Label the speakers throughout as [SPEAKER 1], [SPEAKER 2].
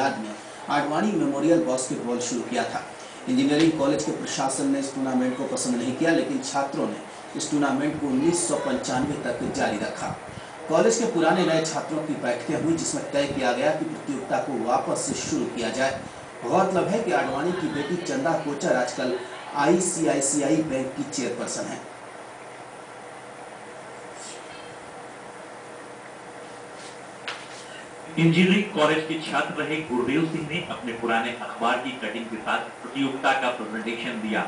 [SPEAKER 1] याद में Advani memorial basketball शुरू किया था। इंजीनियरिंग कॉलेज के प्रशासन ने इस टूर्नामेंट को पसंद नहीं किया, लेकिन छात्रों ने इस टूर्नामेंट को 1995 तक जारी रखा। कॉलेज के पुराने नए छात्रों की बैठकें हुई, जिसमें तय किया गया कि प्रतियोगिता को वापस से शुरू किया जाए। गौरतलब है कि आडवाणी की बेटी चंदा कोचर आजकल ICICI बैंक की चेयरपर्सन है।
[SPEAKER 2] इंजीनियरिंग कॉलेज के छात्र रहे गुरदेव सिंह ने अपने पुराने अखबार की कटिंग के साथ प्रतियोगिता का प्रेजेंटेशन दिया।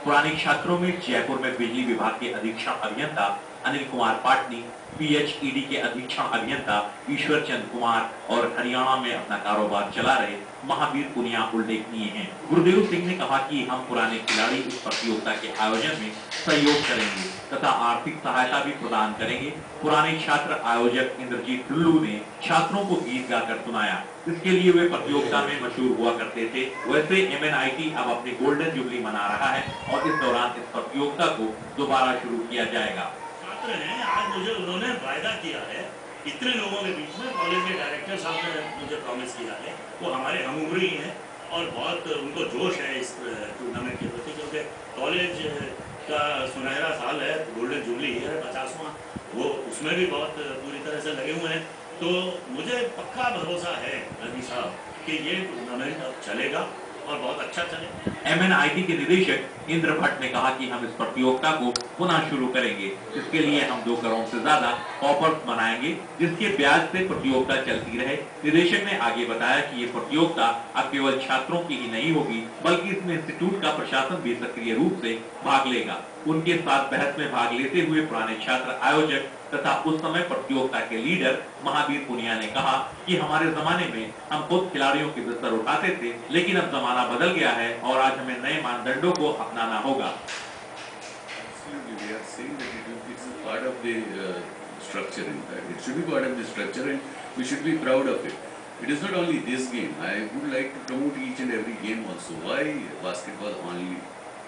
[SPEAKER 2] पुराने छात्रों में जयपुर में बिजली विभाग के अधीक्षण अभियंता अनिल कुमार पाटनी, PHED के अधीक्षण अभियंता ईश्वर चंद कुमार और हरियाणा में अपना कारोबार चला रहे महावीर पुनिया उल्लेखनीय हैं। गुरदेव सिंह ने कहा कि हम पुराने खिलाड़ी इस प्रतियोगिता के आयोजन में सहयोग करेंगे तथा आर्थिक सहायता भी प्रदान करेंगे। पुराने छात्र आयोजक इंद्रजीत टुल्लू ने छात्रों को गीत गाकर सुनाया। इसके लिए वे प्रतियोगिता में मशहूर हुआ करते थे। वैसे MNIT अब अपनी गोल्डन जुबली मना रहा है और इस दौरान इस प्रतियोगिता को दोबारा शुरू किया जाएगा।
[SPEAKER 3] छात्र हैं, आज मुझे उन्होंने वायदा किया है, इतने लोगों के बीच में कॉलेज के डायरेक्टर साहब ने मुझे प्रॉमिस किया है, वो हमारे हम उम्र ही हैं और बहुत उनको जोश है इस टूर्नामेंट के प्रति, क्योंकि कॉलेज का सुनहरा साल है, गोल्डन जुबली है 50वां, वो उसमें भी बहुत पूरी तरह से लगे हुए हैं। तो मुझे पक्का भरोसा है रवि साहब कि ये टूर्नामेंट अब चलेगा और बहुत अच्छा चले।
[SPEAKER 2] MNIT के निदेशक इंद्र भट्ट ने कहा कि हम इस प्रतियोगिता को पुनः शुरू करेंगे। इसके लिए हम 2 करोड़ से ज्यादा कॉपर्स बनाएंगे, जिसके ब्याज से प्रतियोगिता चलती रहे। निदेशक ने आगे बताया कि ये प्रतियोगिता अब केवल छात्रों की ही नहीं होगी, बल्कि इसमें इंस्टीट्यूट का प्रशासन भी सक्रिय रूप से भाग लेगा। उनके साथ बहस में भाग लेते हुए पुराने छात्र आयोजक तथा उस समय प्रतियोगिता के लीडर महावीर पुनिया ने कहा कि हमारे जमाने में हम खुद खिलाड़ियों के बिस्तर उठाते थे, लेकिन अब जमाना बदल गया है और आज हमें नए मानदंडों को अपनाना होगा।
[SPEAKER 4] It is not only this game. I would like to promote each and every game also. Why basketball only?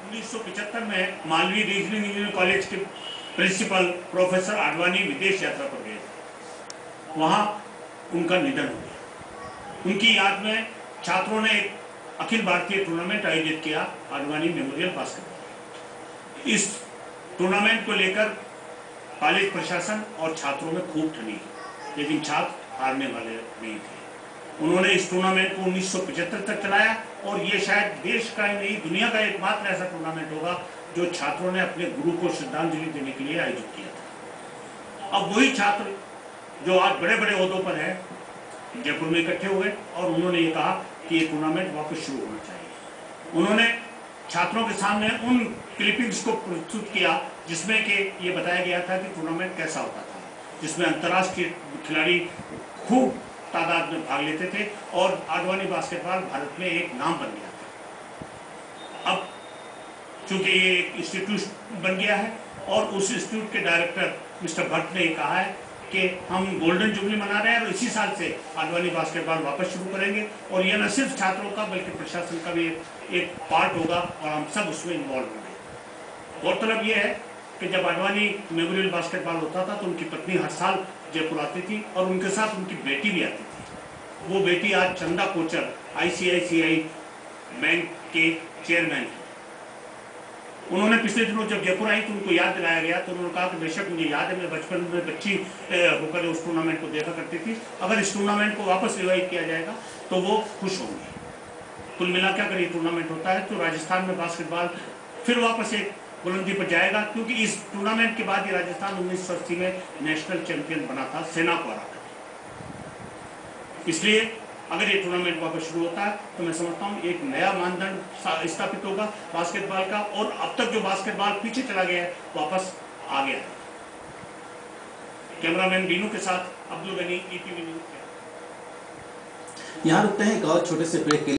[SPEAKER 3] 1975 में मालवीय रीजनिंग इंजीनियरिंग कॉलेज के प्रिंसिपल प्रोफेसर आडवाणी विदेश यात्रा पर गए थे। वहाँ उनका निधन हो गया। उनकी याद में छात्रों ने एक अखिल भारतीय टूर्नामेंट आयोजित किया, आडवाणी मेमोरियल बास्केटबॉल। इस टूर्नामेंट को लेकर कॉलेज प्रशासन और छात्रों में खूब ठनी, लेकिन छात्र हारने वाले नहीं थे। उन्होंने इस टूर्नामेंट को 1975 तक चलाया और ये शायद देश का ही नहीं, दुनिया का एकमात्र ऐसा टूर्नामेंट होगा जो छात्रों ने अपने गुरु को श्रद्धांजलि देने के लिए आयोजित किया था। अब वही छात्र जो आज बड़े बड़े ओहदों पर हैं, जयपुर में इकट्ठे हुए और उन्होंने ये कहा कि ये टूर्नामेंट वापस शुरू होना चाहिए। उन्होंने छात्रों के सामने उन क्लिपिंग्स को प्रस्तुत किया जिसमें कि ये बताया गया था कि टूर्नामेंट कैसा होता था, जिसमें अंतर्राष्ट्रीय खिलाड़ी खूब तादाद में भाग लेते थे और आडवाणी बास्केटबॉल भारत में एक नाम बन गया था। अब चूंकि ये एक इंस्टीट्यूट बन गया है और उस इंस्टीट्यूट के डायरेक्टर मिस्टर भट्ट ने कहा है कि हम गोल्डन जुबली मना रहे हैं और इसी साल से आडवाणी बास्केटबॉल वापस शुरू करेंगे और यह न सिर्फ छात्रों का बल्कि प्रशासन का भी एक पार्ट होगा और हम सब उसमें इन्वॉल्व होंगे। गौरतलब यह है कि जब आडवाणी मेमोरियल बास्केटबॉल होता था तो उनकी पत्नी हर साल जयपुर आती थी और उनके साथ उनकी बेटी भी आती थी। वो बेटी आज चंदा कोचर ICICI बैंक के चेयरमैन हैं। उन्होंने पिछले दिनों जब जयपुर आई तो उनको याद दिलाया गया तो उन्होंने कहा कि बेशक मुझे याद है, मैं बचपन में बच्ची होकर उस टूर्नामेंट को देखा करती थी, अगर इस टूर्नामेंट को वापस रिवाइव किया जाएगा तो वो खुश होंगे। कुल मिलाकर अगर ये टूर्नामेंट होता है तो राजस्थान में बास्केटबॉल फिर वापस एक बुलंदी पर जाएगा, क्योंकि इस टूर्नामेंट के बाद ही राजस्थान 1980 में नेशनल चैंपियन बना था सेना को हराकर। इसलिए अगर ये टूर्नामेंट वापस शुरू होता है तो मैं समझता हूँ एक नया मानदंड स्थापित होगा बास्केटबॉल का और अब तक जो बास्केटबॉल पीछे चला गया है वापस आ गया है। कैमरामैन बीनू के साथ अब्दुल गनी, ETV न्यूज़।
[SPEAKER 1] यहाँ रुकते हैं एक और छोटे से ब्रेक के लिए।